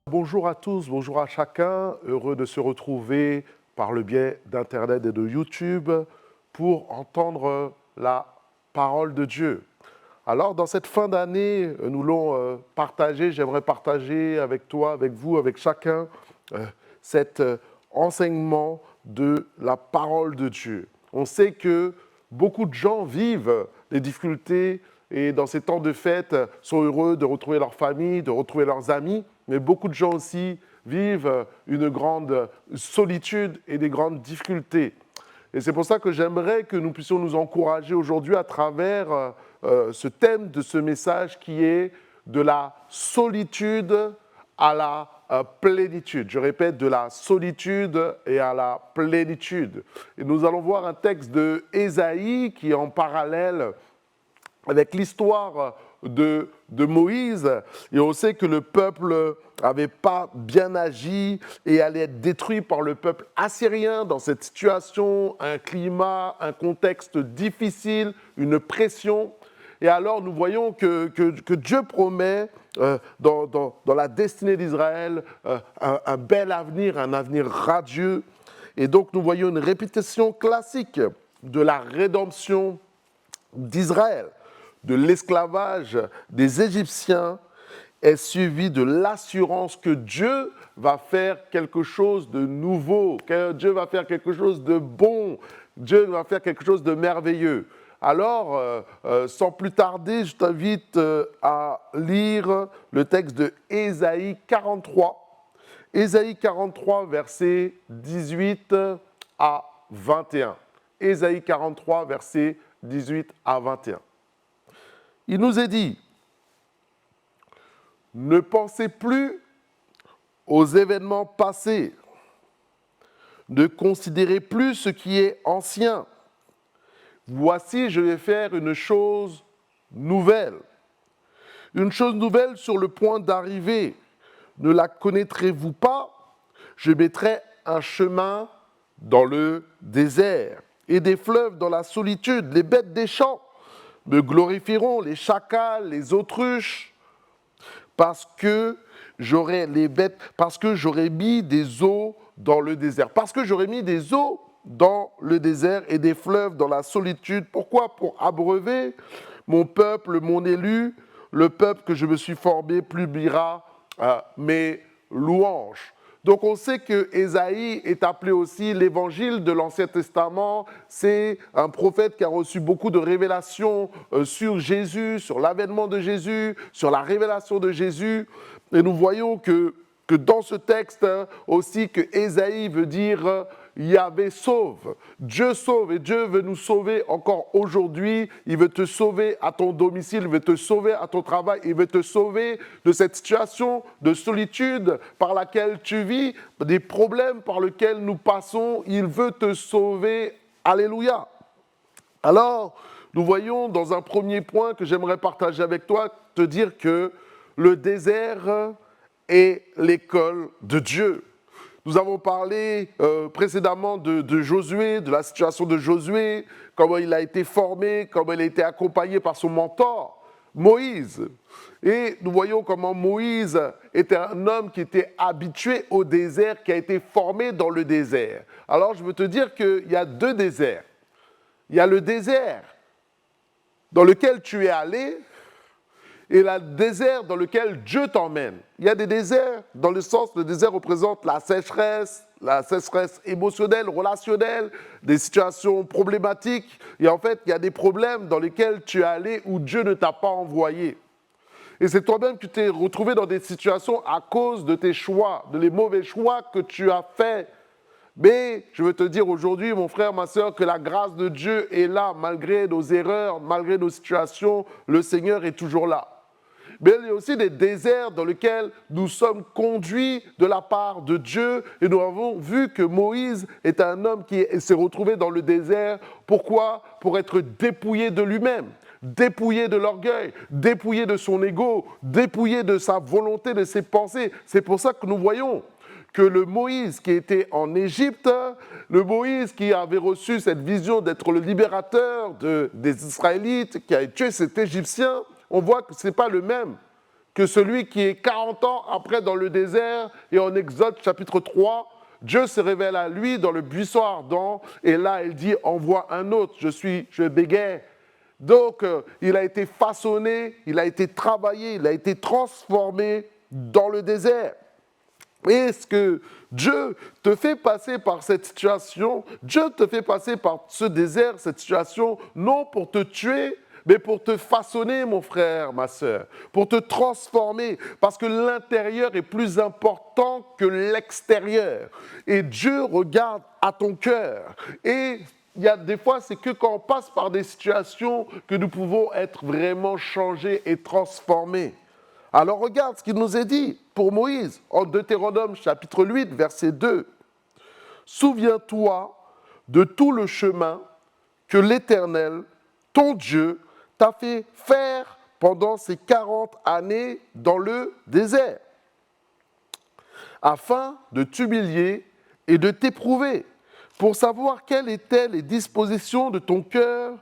Bonjour à tous, bonjour à chacun, heureux de se retrouver par le biais d'Internet et de YouTube pour entendre la parole de Dieu. Alors, dans cette fin d'année, nous l'ont partagé, j'aimerais partager avec toi, avec vous, avec chacun, cet enseignement de la parole de Dieu. On sait que beaucoup de gens vivent des difficultés et dans ces temps de fête sont heureux de retrouver leur famille, de retrouver leurs amis, mais beaucoup de gens aussi vivent une grande solitude et des grandes difficultés. Et c'est pour ça que j'aimerais que nous puissions nous encourager aujourd'hui à travers ce thème de ce message qui est de la solitude à la plénitude. Je répète, de la solitude et à la plénitude. Et nous allons voir un texte de Ésaïe qui est en parallèle avec l'histoire de Moïse, et on sait que le peuple n'avait pas bien agi et allait être détruit par le peuple assyrien dans cette situation, un climat, un contexte difficile, une pression. Et alors nous voyons que Dieu promet dans la destinée d'Israël un bel avenir, un avenir radieux. Et donc nous voyons une répétition classique de la rédemption d'Israël, de l'esclavage des Égyptiens, est suivi de l'assurance que Dieu va faire quelque chose de nouveau, que Dieu va faire quelque chose de bon, Dieu va faire quelque chose de merveilleux. Alors, sans plus tarder, je t'invite à lire le texte de Ésaïe 43. Ésaïe 43, versets 18 à 21. Ésaïe 43, versets 18 à 21. Il nous est dit, ne pensez plus aux événements passés, ne considérez plus ce qui est ancien. Voici, je vais faire une chose nouvelle sur le point d'arriver. Ne la connaîtrez-vous pas? Je mettrai un chemin dans le désert et des fleuves dans la solitude. Les bêtes des champs me glorifieront, les chacals, les autruches, parce que j'aurai mis des eaux dans le désert. Parce que j'aurai mis des eaux dans le désert et des fleuves dans la solitude. Pourquoi? Pour abreuver mon peuple, mon élu, le peuple que je me suis formé publiera mes louanges. Donc on sait que Ésaïe est appelé aussi l'évangile de l'Ancien Testament. C'est un prophète qui a reçu beaucoup de révélations sur Jésus, sur l'avènement de Jésus, sur la révélation de Jésus. Et nous voyons que dans ce texte aussi, que Ésaïe veut dire Yahvé sauve. Dieu sauve et Dieu veut nous sauver encore aujourd'hui. Il veut te sauver à ton domicile, il veut te sauver à ton travail, il veut te sauver de cette situation de solitude par laquelle tu vis, des problèmes par lesquels nous passons. Il veut te sauver. Alléluia. Alors, nous voyons dans un premier point que j'aimerais partager avec toi, te dire que le désert est l'école de Dieu. Nous avons parlé précédemment de Josué, de la situation de Josué, comment il a été formé, comment il a été accompagné par son mentor, Moïse. Et nous voyons comment Moïse était un homme qui était habitué au désert, qui a été formé dans le désert. Alors je veux te dire qu'il y a deux déserts. Il y a le désert dans lequel tu es allé, et le désert dans lequel Dieu t'emmène. Il y a des déserts, dans le sens, le désert représente la sécheresse émotionnelle, relationnelle, des situations problématiques. Et en fait, il y a des problèmes dans lesquels tu es allé où Dieu ne t'a pas envoyé. Et c'est toi-même qui t'es retrouvé dans des situations à cause de tes choix, de les mauvais choix que tu as faits. Mais je veux te dire aujourd'hui, mon frère, ma sœur, que la grâce de Dieu est là, malgré nos erreurs, malgré nos situations, le Seigneur est toujours là. Mais il y a aussi des déserts dans lesquels nous sommes conduits de la part de Dieu. Et nous avons vu que Moïse est un homme qui s'est retrouvé dans le désert. Pourquoi? Pour être dépouillé de lui-même, dépouillé de l'orgueil, dépouillé de son ego, dépouillé de sa volonté, de ses pensées. C'est pour ça que nous voyons que le Moïse qui était en Égypte, le Moïse qui avait reçu cette vision d'être le libérateur des Israélites, qui a tué cet Égyptien, on voit que ce n'est pas le même que celui qui est 40 ans après dans le désert, et en Exode chapitre 3, Dieu se révèle à lui dans le buisson ardent, et là il dit, envoie un autre, je bégaye. Donc il a été façonné, il a été travaillé, il a été transformé dans le désert. Est-ce que Dieu te fait passer par cette situation, Dieu te fait passer par ce désert, cette situation, non pour te tuer, mais pour te façonner, mon frère, ma sœur, pour te transformer, parce que l'intérieur est plus important que l'extérieur. Et Dieu regarde à ton cœur. Et il y a des fois, c'est que quand on passe par des situations que nous pouvons être vraiment changés et transformés. Alors regarde ce qu'il nous est dit pour Moïse en Deutéronome chapitre 8, verset 2. « Souviens-toi de tout le chemin que l'Éternel, ton Dieu, t'a fait faire pendant ces 40 années dans le désert, afin de t'humilier et de t'éprouver, pour savoir quelles étaient les dispositions de ton cœur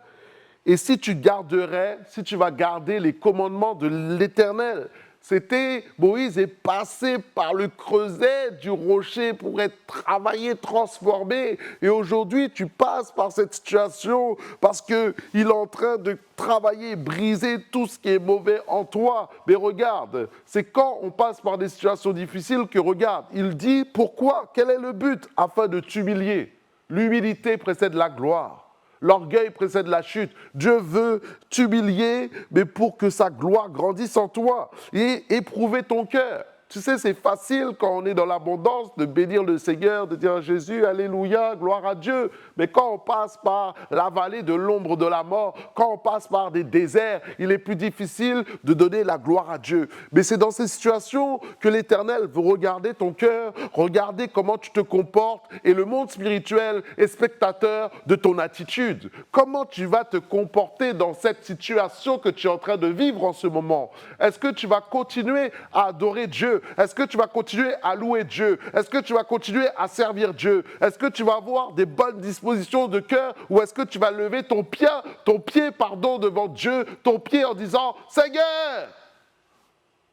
et si tu vas garder les commandements de l'Éternel. » C'était, Moïse est passé par le creuset du rocher pour être travaillé, transformé. Et aujourd'hui, tu passes par cette situation parce qu'il est en train de travailler, briser tout ce qui est mauvais en toi. Mais regarde, c'est quand on passe par des situations difficiles que regarde, il dit pourquoi, quel est le but afin de t'humilier. L'humilité précède la gloire. L'orgueil précède la chute. Dieu veut t'humilier, mais pour que sa gloire grandisse en toi et éprouver ton cœur. Tu sais, c'est facile quand on est dans l'abondance de bénir le Seigneur, de dire Jésus, alléluia, gloire à Dieu. Mais quand on passe par la vallée de l'ombre de la mort, quand on passe par des déserts, il est plus difficile de donner la gloire à Dieu. Mais c'est dans ces situations que l'Éternel veut regarder ton cœur, regarder comment tu te comportes, et le monde spirituel est spectateur de ton attitude. Comment tu vas te comporter dans cette situation que tu es en train de vivre en ce moment? Est-ce que tu vas continuer à adorer Dieu? Est-ce que tu vas continuer à louer Dieu? Est-ce que tu vas continuer à servir Dieu? Est-ce que tu vas avoir des bonnes dispositions de cœur ou est-ce que tu vas lever ton pied devant Dieu, ton pied en disant « Seigneur,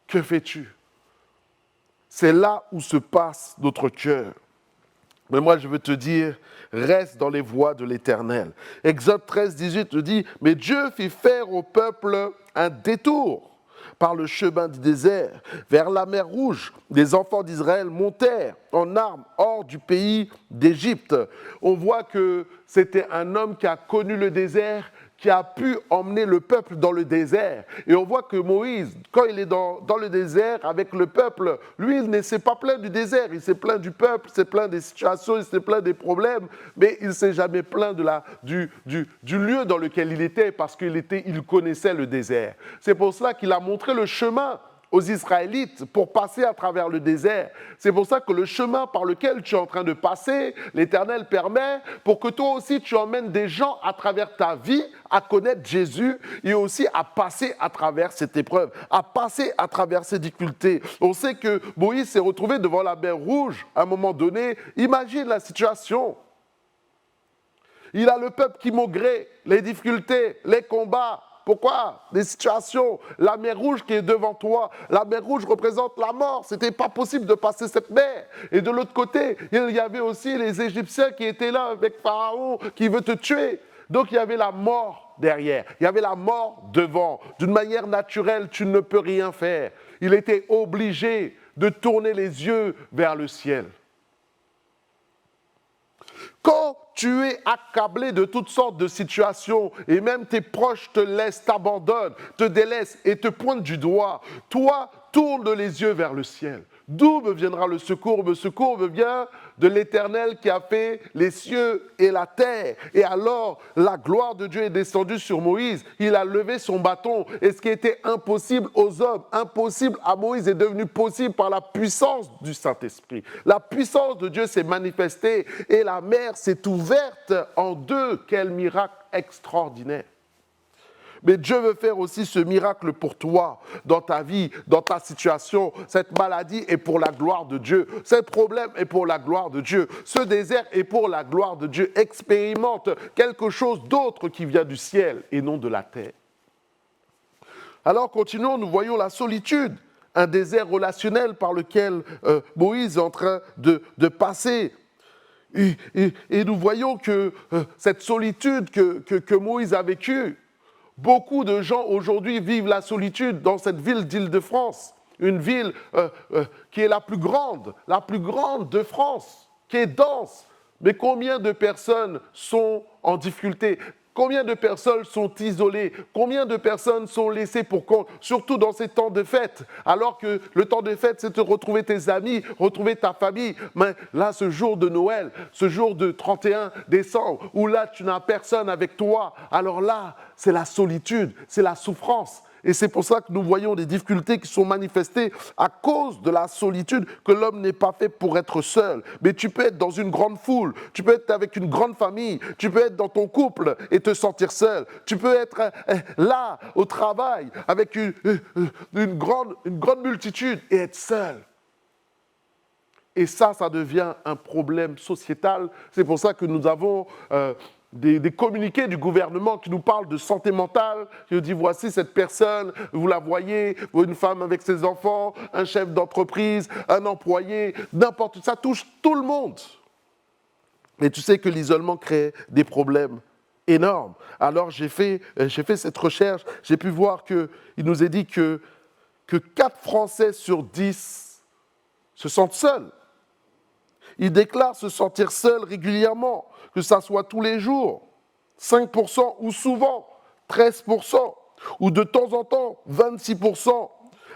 que fais-tu » C'est là où se passe notre cœur. Mais moi, je veux te dire, reste dans les voies de l'Éternel. Exode 13, 18 te dit « Mais Dieu fit faire au peuple un détour. Par le chemin du désert, vers la mer Rouge, les enfants d'Israël montèrent en armes hors du pays d'Égypte. » On voit que c'était un homme qui a connu le désert, qui a pu emmener le peuple dans le désert. Et on voit que Moïse, quand il est dans le désert avec le peuple, lui, il ne s'est pas plaint du désert, il s'est plaint du peuple, il s'est plaint des situations, il s'est plaint des problèmes, mais il ne s'est jamais plaint du lieu dans lequel il était parce qu'il connaissait le désert. C'est pour cela qu'il a montré le chemin aux Israélites pour passer à travers le désert. C'est pour ça que le chemin par lequel tu es en train de passer, l'Éternel permet pour que toi aussi tu emmènes des gens à travers ta vie à connaître Jésus et aussi à passer à travers cette épreuve, à passer à travers ces difficultés. On sait que Moïse s'est retrouvé devant la mer Rouge à un moment donné. Imagine la situation. Il a le peuple qui maugrait, les difficultés, les combats. Pourquoi? Des situations, la mer Rouge qui est devant toi, la mer Rouge représente la mort, ce n'était pas possible de passer cette mer. Et de l'autre côté, il y avait aussi les Égyptiens qui étaient là avec Pharaon qui veut te tuer. Donc il y avait la mort derrière, il y avait la mort devant. D'une manière naturelle, tu ne peux rien faire. Il était obligé de tourner les yeux vers le ciel. Quand tu es accablé de toutes sortes de situations et même tes proches te laissent, t'abandonnent, te délaissent et te pointent du doigt, toi, tourne les yeux vers le ciel. D'où me viendra le secours? Le secours me vient de l'Éternel qui a fait les cieux et la terre. Et alors, la gloire de Dieu est descendue sur Moïse. Il a levé son bâton. Et ce qui était impossible aux hommes, impossible à Moïse, est devenu possible par la puissance du Saint-Esprit. La puissance de Dieu s'est manifestée et la mer s'est ouverte en deux. Quel miracle extraordinaire! Mais Dieu veut faire aussi ce miracle pour toi, dans ta vie, dans ta situation. Cette maladie est pour la gloire de Dieu. Ce problème est pour la gloire de Dieu. Ce désert est pour la gloire de Dieu. Expérimente quelque chose d'autre qui vient du ciel et non de la terre. Alors continuons, nous voyons la solitude. un désert relationnel par lequel Moïse est en train de passer. Et nous voyons que cette solitude que Moïse a vécue, beaucoup de gens aujourd'hui vivent la solitude dans cette ville d'Île-de-France, une ville qui est la plus grande de France, qui est dense. Mais combien de personnes sont en difficulté? Combien de personnes sont isolées? Combien de personnes sont laissées pour compte? Surtout dans ces temps de fête, alors que le temps de fête, c'est de retrouver tes amis, retrouver ta famille. Mais là, ce jour de Noël, ce jour de 31 décembre, où là, tu n'as personne avec toi, alors là, c'est la solitude, c'est la souffrance. Et c'est pour ça que nous voyons des difficultés qui sont manifestées à cause de la solitude, que l'homme n'est pas fait pour être seul. Mais tu peux être dans une grande foule, tu peux être avec une grande famille, tu peux être dans ton couple et te sentir seul. Tu peux être là, au travail, avec une grande multitude et être seul. Et ça devient un problème sociétal. C'est pour ça que nous avons des communiqués du gouvernement qui nous parlent de santé mentale, qui nous disent voici cette personne, vous la voyez, une femme avec ses enfants, un chef d'entreprise, un employé, n'importe quoi, ça touche tout le monde. Et tu sais que l'isolement crée des problèmes énormes. Alors j'ai fait cette recherche, j'ai pu voir qu'il nous est dit que 4 Français sur 10 se sentent seuls. Ils déclarent se sentir seuls régulièrement, que ça soit tous les jours, 5% ou souvent 13%, ou de temps en temps 26%.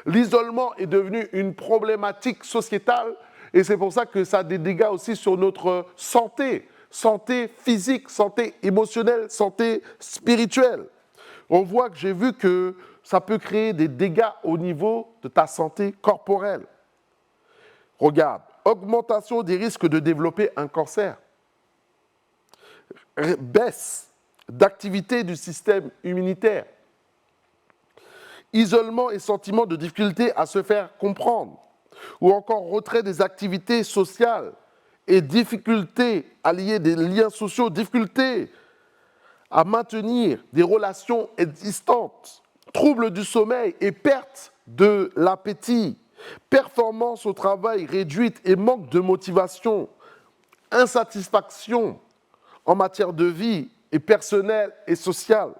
L'isolement est devenu une problématique sociétale et c'est pour ça que ça a des dégâts aussi sur notre santé physique, santé émotionnelle, santé spirituelle. On voit que j'ai vu que ça peut créer des dégâts au niveau de ta santé corporelle. Regarde, augmentation des risques de développer un cancer, baisse d'activité du système immunitaire, isolement et sentiment de difficulté à se faire comprendre, ou encore retrait des activités sociales et difficulté à lier des liens sociaux, difficulté à maintenir des relations existantes, troubles du sommeil et perte de l'appétit, performance au travail réduite et manque de motivation, insatisfaction en matière de vie et personnelle et sociale.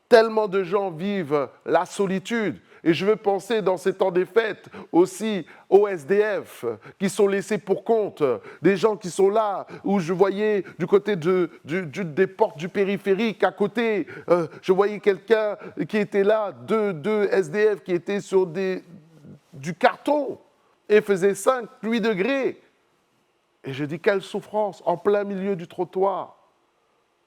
Tellement de gens vivent la solitude. Et je veux penser dans ces temps des fêtes aussi aux SDF qui sont laissés pour compte, des gens qui sont là, où je voyais du côté des portes du périphérique, à côté, je voyais quelqu'un qui était là, deux SDF qui étaient sur du carton et faisait 5-8 degrés. Et je dis, quelle souffrance, en plein milieu du trottoir,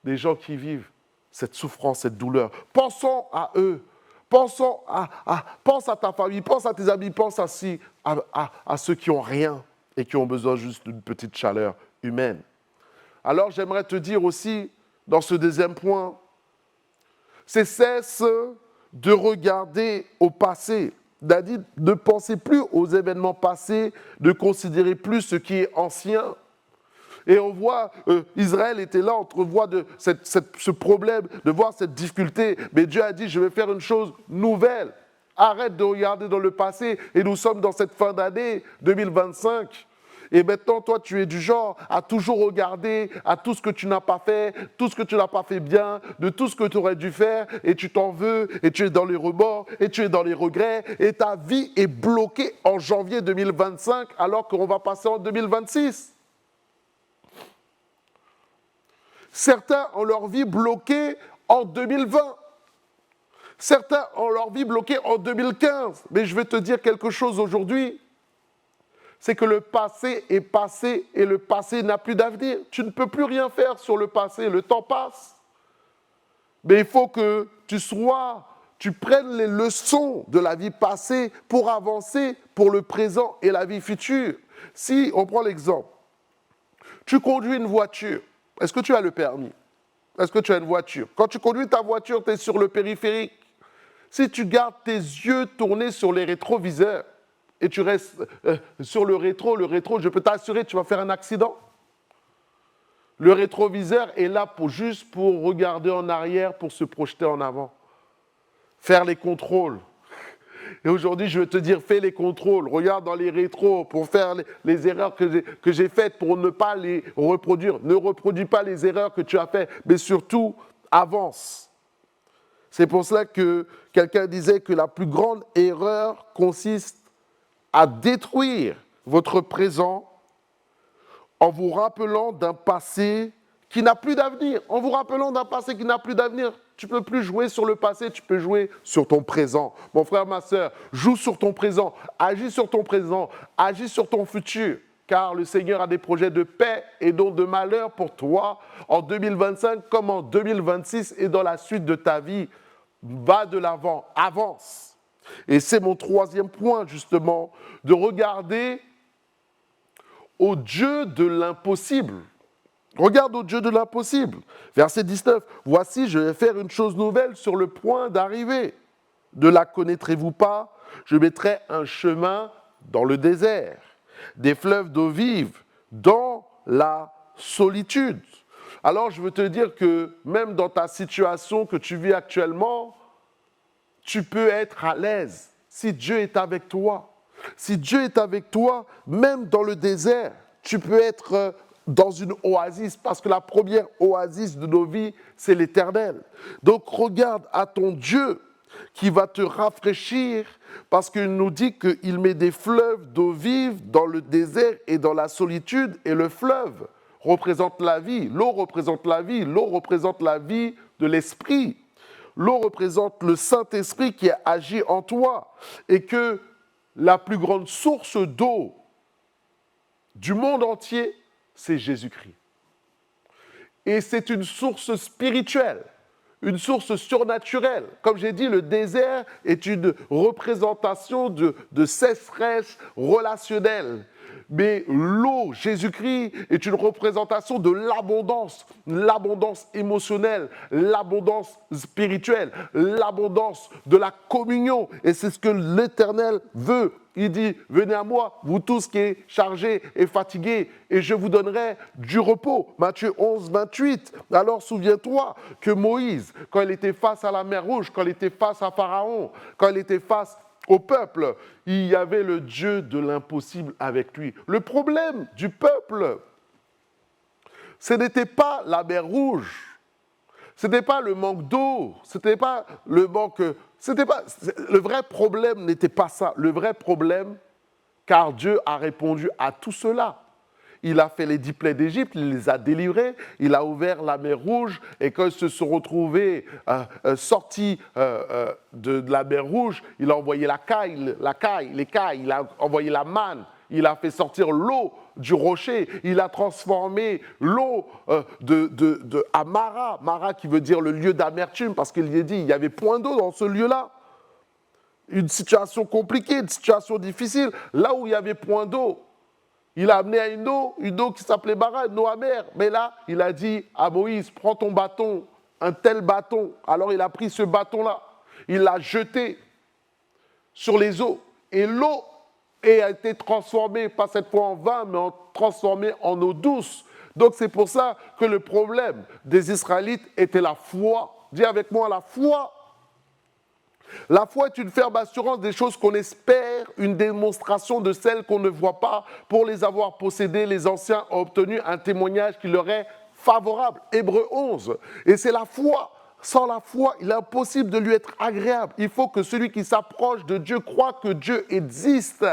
des gens qui vivent cette souffrance, cette douleur. Pensons à eux, pense à ta famille, pense à tes amis, pense à ceux qui n'ont rien et qui ont besoin juste d'une petite chaleur humaine. Alors j'aimerais te dire aussi, dans ce deuxième point, cesse de regarder au passé. C'est-à-dire, ne pensez plus aux événements passés, ne considérez plus ce qui est ancien. Et on voit, Israël était là, on voit ce problème, de voir cette difficulté. Mais Dieu a dit, je vais faire une chose nouvelle. Arrête de regarder dans le passé. Et nous sommes dans cette fin d'année 2025. Et maintenant, toi, tu es du genre à toujours regarder à tout ce que tu n'as pas fait, tout ce que tu n'as pas fait bien, de tout ce que tu aurais dû faire, et tu t'en veux, et tu es dans les remords, et tu es dans les regrets, et ta vie est bloquée en janvier 2025, alors qu'on va passer en 2026. Certains ont leur vie bloquée en 2020. Certains ont leur vie bloquée en 2015. Mais je vais te dire quelque chose aujourd'hui. C'est que le passé est passé et le passé n'a plus d'avenir. Tu ne peux plus rien faire sur le passé, le temps passe. Mais il faut que tu prennes les leçons de la vie passée pour avancer pour le présent et la vie future. Si on prend l'exemple, tu conduis une voiture, est-ce que tu as le permis? Est-ce que tu as une voiture? Quand tu conduis ta voiture, tu es sur le périphérique. Si tu gardes tes yeux tournés sur les rétroviseurs, et tu restes sur le rétro, je peux t'assurer que tu vas faire un accident. Le rétroviseur est là juste pour regarder en arrière, pour se projeter en avant, faire les contrôles. Et aujourd'hui, je veux te dire, fais les contrôles, regarde dans les rétros pour faire les erreurs que j'ai faites pour ne pas les reproduire. Ne reproduis pas les erreurs que tu as faites, mais surtout, avance. C'est pour cela que quelqu'un disait que la plus grande erreur consiste à détruire votre présent en vous rappelant d'un passé qui n'a plus d'avenir. En vous rappelant d'un passé qui n'a plus d'avenir. Tu ne peux plus jouer sur le passé, tu peux jouer sur ton présent. Mon frère, ma soeur, joue sur ton présent, agis sur ton présent, agis sur ton futur. Car le Seigneur a des projets de paix et donc de malheur pour toi en 2025 comme en 2026 et dans la suite de ta vie. Va de l'avant, avance. Et c'est mon troisième point, justement, de regarder au Dieu de l'impossible. Regarde au Dieu de l'impossible. Verset 19. Voici, je vais faire une chose nouvelle sur le point d'arriver. Ne la connaîtrez-vous pas? Je mettrai un chemin dans le désert, des fleuves d'eau vive dans la solitude. Alors, je veux te dire que même dans ta situation que tu vis actuellement, tu peux être à l'aise si Dieu est avec toi. Si Dieu est avec toi, même dans le désert, tu peux être dans une oasis, parce que la première oasis de nos vies, c'est l'Éternel. Donc regarde à ton Dieu qui va te rafraîchir, parce qu'il nous dit qu'il met des fleuves d'eau vive dans le désert et dans la solitude, et le fleuve représente la vie, l'eau représente la vie, l'eau représente la vie de l'esprit. L'eau représente le Saint-Esprit qui agit en toi, et que la plus grande source d'eau du monde entier, c'est Jésus-Christ. Et c'est une source spirituelle, une source surnaturelle. Comme j'ai dit, le désert est une représentation de sécheresse relationnelle. Mais l'eau, Jésus-Christ, est une représentation de l'abondance émotionnelle, l'abondance spirituelle, l'abondance de la communion. Et c'est ce que l'Éternel veut. Il dit, venez à moi, vous tous qui êtes chargés et fatigués, et je vous donnerai du repos. Matthieu 11, 28. Alors souviens-toi que Moïse, quand il était face à la mer Rouge, quand il était face à Pharaon, quand il était face au peuple, il y avait le Dieu de l'impossible avec lui. Le problème du peuple, ce n'était pas la mer Rouge, ce n'était pas le manque d'eau, ce n'était pas le manque... le vrai problème n'était pas ça. Le vrai problème, car Dieu a répondu à tout cela. Il a fait les 10 plaies d'Égypte, il les a délivrés, il a ouvert la mer Rouge, et quand ils se sont retrouvés sortis de la mer Rouge, il a envoyé les cailles, il a envoyé la manne, il a fait sortir l'eau du rocher, il a transformé l'eau à Mara, Mara qui veut dire le lieu d'amertume, parce qu'il y a dit il y avait point d'eau dans ce lieu-là. Une situation compliquée, une situation difficile, là où il y avait point d'eau. Il a amené à une eau qui s'appelait Mara, une eau amère. Mais là, il a dit à Moïse, prends ton bâton, un tel bâton. Alors il a pris ce bâton-là, il l'a jeté sur les eaux. Et l'eau a été transformée, pas cette fois en vin, mais transformée en eau douce. Donc c'est pour ça que le problème des Israélites était la foi. Dis avec moi, la foi. La foi est une ferme assurance des choses qu'on espère, une démonstration de celles qu'on ne voit pas. Pour les avoir possédées, les anciens ont obtenu un témoignage qui leur est favorable. Hébreux 11. Et c'est la foi. Sans la foi, il est impossible de lui être agréable. Il faut que celui qui s'approche de Dieu croit que Dieu existe.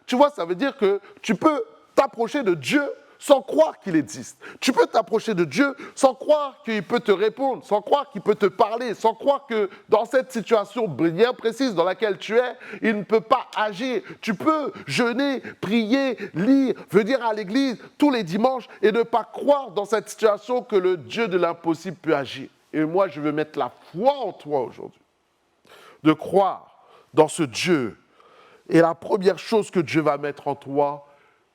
Tu vois, ça veut dire que tu peux t'approcher de Dieu sans croire qu'il existe. Tu peux t'approcher de Dieu sans croire qu'il peut te répondre, sans croire qu'il peut te parler, sans croire que dans cette situation bien précise dans laquelle tu es, il ne peut pas agir. Tu peux jeûner, prier, lire, venir à l'église tous les dimanches et ne pas croire dans cette situation que le Dieu de l'impossible peut agir. Et moi, je veux mettre la foi en toi aujourd'hui, de croire dans ce Dieu. Et la première chose que Dieu va mettre en toi,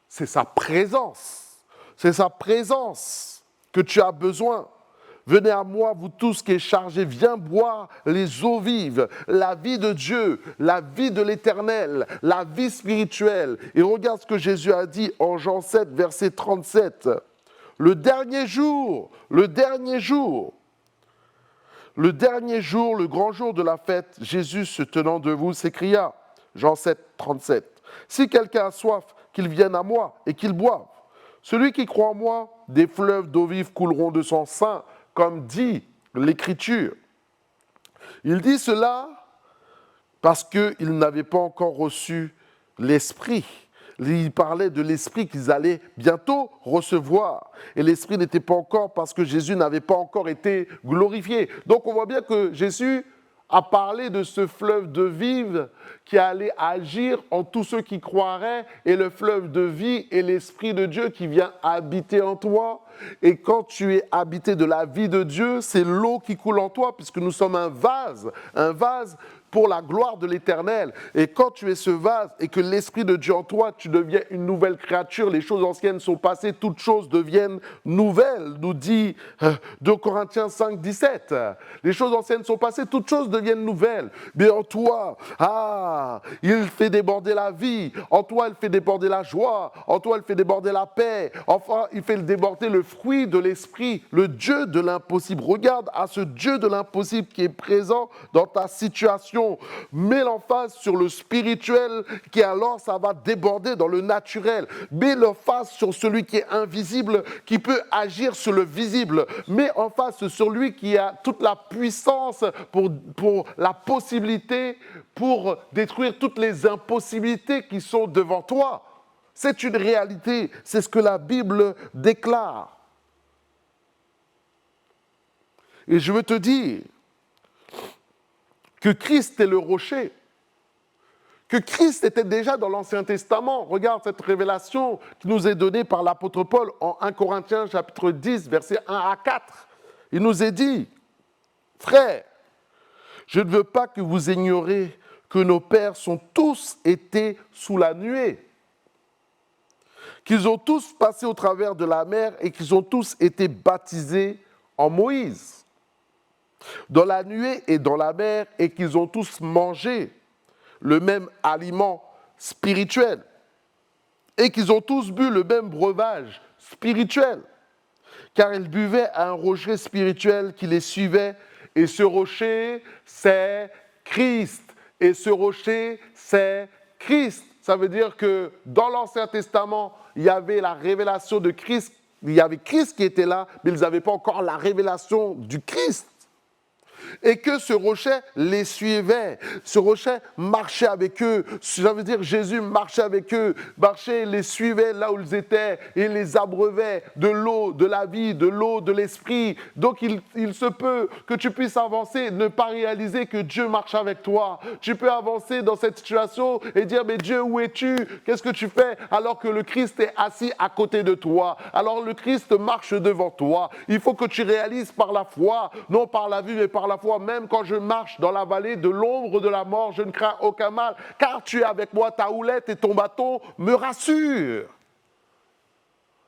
c'est sa présence. C'est sa présence que tu as besoin. Venez à moi, vous tous qui êtes chargés, viens boire les eaux vives, la vie de Dieu, la vie de l'Éternel, la vie spirituelle. Et regarde ce que Jésus a dit en Jean 7, verset 37. Le dernier jour, le grand jour de la fête, Jésus, se tenant debout, s'écria, Jean 7, 37. Si quelqu'un a soif, qu'il vienne à moi et qu'il boive. Celui qui croit en moi, des fleuves d'eau vive couleront de son sein, comme dit l'Écriture. Il dit cela parce qu'ils n'avaient pas encore reçu l'Esprit. Il parlait de l'Esprit qu'ils allaient bientôt recevoir. Et l'Esprit n'était pas encore parce que Jésus n'avait pas encore été glorifié. Donc on voit bien que Jésus a parlé de ce fleuve de vie qui allait agir en tous ceux qui croiraient, et le fleuve de vie est l'Esprit de Dieu qui vient habiter en toi. Et quand tu es habité de la vie de Dieu, c'est l'eau qui coule en toi, puisque nous sommes un vase pour la gloire de l'Éternel. Et quand tu es ce vase et que l'Esprit de Dieu en toi, tu deviens une nouvelle créature, les choses anciennes sont passées, toutes choses deviennent nouvelles, nous dit 2 Corinthiens 5, 17. Les choses anciennes sont passées, toutes choses deviennent nouvelles. Mais en toi, il fait déborder la vie, en toi, il fait déborder la joie, en toi, il fait déborder la paix, enfin, il fait déborder le fruit de l'Esprit, le Dieu de l'impossible. Regarde à ce Dieu de l'impossible qui est présent dans ta situation. Mets l'emphase sur le spirituel qui alors ça va déborder dans le naturel. Mets l'emphase sur celui qui est invisible qui peut agir sur le visible. Mets l'emphase sur lui qui a toute la puissance pour la possibilité, pour détruire toutes les impossibilités qui sont devant toi. C'est une réalité, c'est ce que la Bible déclare. Et je veux te dire que Christ est le rocher, que Christ était déjà dans l'Ancien Testament. Regarde cette révélation qui nous est donnée par l'apôtre Paul en 1 Corinthiens chapitre 10, versets 1 à 4. Il nous est dit, « Frères, je ne veux pas que vous ignoriez que nos pères sont tous été sous la nuée, qu'ils ont tous passé au travers de la mer et qu'ils ont tous été baptisés en Moïse, dans la nuée et dans la mer, et qu'ils ont tous mangé le même aliment spirituel, et qu'ils ont tous bu le même breuvage spirituel, car ils buvaient à un rocher spirituel qui les suivait, et ce rocher, c'est Christ. Et ce rocher, c'est Christ. Ça veut dire que dans l'Ancien Testament, il y avait la révélation de Christ, il y avait Christ qui était là, mais ils n'avaient pas encore la révélation du Christ. Et que ce rocher les suivait, ce rocher marchait avec eux, ça veut dire Jésus marchait avec eux, marchait, les suivait là où ils étaient, et les abreuvait de l'eau, de la vie, de l'eau, de l'esprit. Donc il se peut que tu puisses avancer, ne pas réaliser que Dieu marche avec toi. Tu peux avancer dans cette situation et dire, mais Dieu, où es-tu? Qu'est-ce que tu fais? Alors que le Christ est assis à côté de toi. Alors le Christ marche devant toi. Il faut que tu réalises par la foi, non par la vue, mais par la foi, même quand je marche dans la vallée de l'ombre de la mort, je ne crains aucun mal, car tu es avec moi, ta houlette et ton bâton me rassurent.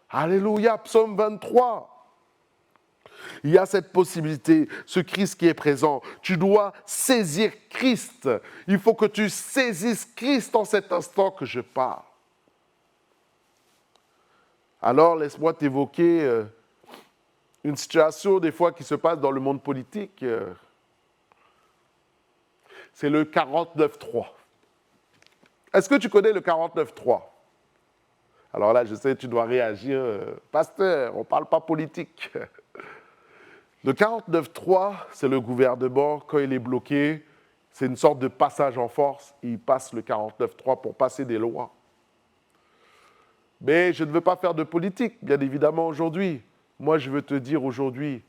Alléluia, psaume 23. Il y a cette possibilité, ce Christ qui est présent. Tu dois saisir Christ. Il faut que tu saisisses Christ en cet instant que je parle. Alors, laisse-moi t'évoquer une situation des fois qui se passe dans le monde politique. C'est le 49-3. Est-ce que tu connais le 49-3? Alors là, je sais, tu dois réagir. Pasteur, on ne parle pas politique. Le 49-3, c'est le gouvernement, quand il est bloqué, c'est une sorte de passage en force. Il passe le 49-3 pour passer des lois. Mais je ne veux pas faire de politique, bien évidemment, aujourd'hui. Moi, je veux te dire aujourd'hui,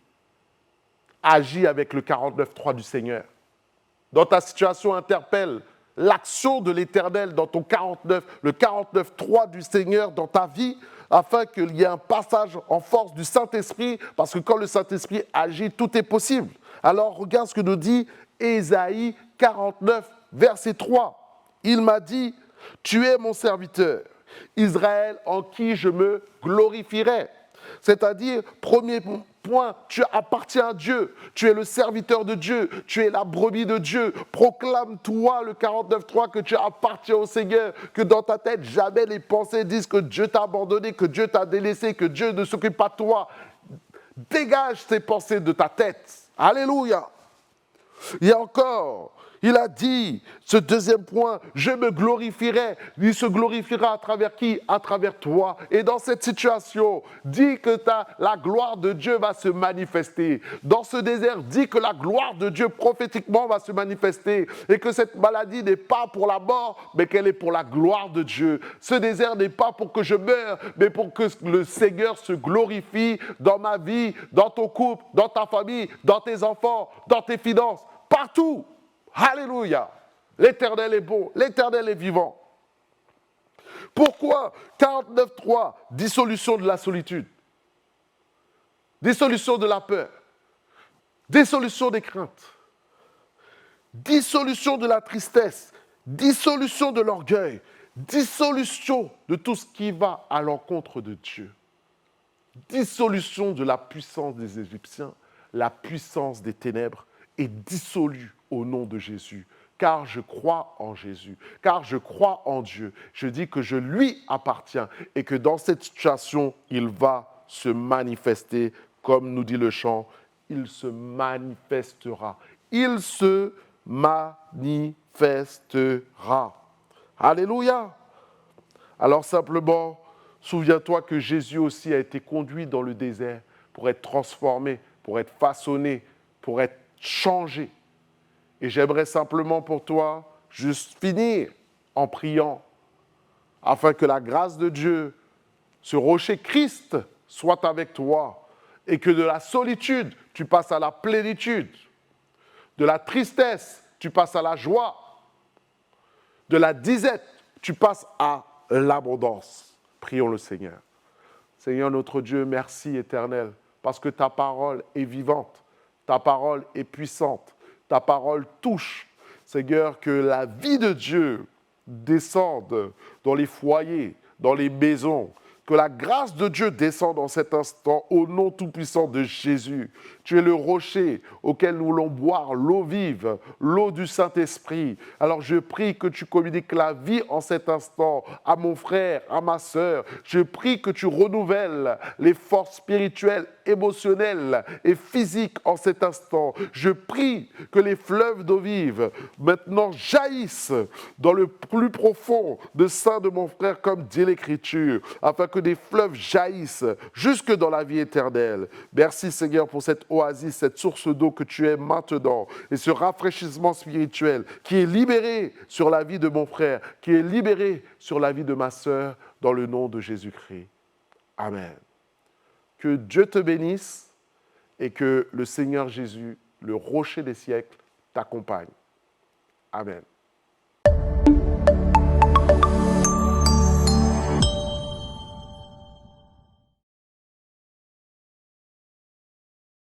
agis avec le 49-3 du Seigneur. Dans ta situation, interpelle l'action de l'Éternel dans ton 49, le 49-3 du Seigneur dans ta vie, afin qu'il y ait un passage en force du Saint-Esprit, parce que quand le Saint-Esprit agit, tout est possible. Alors, regarde ce que nous dit Ésaïe 49, verset 3. Il m'a dit, tu es mon serviteur, Israël en qui je me glorifierai. C'est-à-dire, premier point, tu appartiens à Dieu, tu es le serviteur de Dieu, tu es la brebis de Dieu. Proclame-toi le 49.3 que tu appartiens au Seigneur, que dans ta tête, jamais les pensées disent que Dieu t'a abandonné, que Dieu t'a délaissé, que Dieu ne s'occupe pas de toi. Dégage ces pensées de ta tête. Alléluia. Et encore, Il a dit, ce deuxième point, je me glorifierai. Il se glorifiera à travers qui? À travers toi. Et dans cette situation, dis que la gloire de Dieu va se manifester. Dans ce désert, dis que la gloire de Dieu prophétiquement va se manifester. Et que cette maladie n'est pas pour la mort, mais qu'elle est pour la gloire de Dieu. Ce désert n'est pas pour que je meure, mais pour que le Seigneur se glorifie dans ma vie, dans ton couple, dans ta famille, dans tes enfants, dans tes finances, partout. Alléluia. L'Éternel est bon, l'Éternel est vivant. Pourquoi 49.3, dissolution de la solitude, dissolution de la peur, dissolution des craintes, dissolution de la tristesse, dissolution de l'orgueil, dissolution de tout ce qui va à l'encontre de Dieu, dissolution de la puissance des Égyptiens, la puissance des ténèbres est dissolue au nom de Jésus. Car je crois en Jésus, car je crois en Dieu. Je dis que je lui appartiens et que dans cette situation, il va se manifester, comme nous dit le chant, il se manifestera. Il se manifestera. Alléluia. Alors simplement, souviens-toi que Jésus aussi a été conduit dans le désert pour être transformé, pour être façonné, pour être changé. Et j'aimerais simplement pour toi juste finir en priant afin que la grâce de Dieu, ce rocher Christ, soit avec toi et que de la solitude, tu passes à la plénitude, de la tristesse, tu passes à la joie, de la disette, tu passes à l'abondance. Prions le Seigneur. Seigneur notre Dieu, merci éternel, parce que ta parole est vivante, ta parole est puissante. Ta parole touche, Seigneur, que la vie de Dieu descende dans les foyers, dans les maisons, que la grâce de Dieu descende en cet instant au nom tout-puissant de Jésus. Tu es le rocher auquel nous voulons boire l'eau vive, l'eau du Saint-Esprit. Alors je prie que tu communiques la vie en cet instant à mon frère, à ma sœur. Je prie que tu renouvelles les forces spirituelles, émotionnelles et physiques en cet instant. Je prie que les fleuves d'eau vive maintenant jaillissent dans le plus profond de sein de mon frère, comme dit l'Écriture, afin que des fleuves jaillissent jusque dans la vie éternelle. Merci Seigneur pour cette oasis, cette source d'eau que tu es maintenant et ce rafraîchissement spirituel qui est libéré sur la vie de mon frère, qui est libéré sur la vie de ma sœur dans le nom de Jésus-Christ. Amen. Que Dieu te bénisse et que le Seigneur Jésus, le rocher des siècles, t'accompagne. Amen.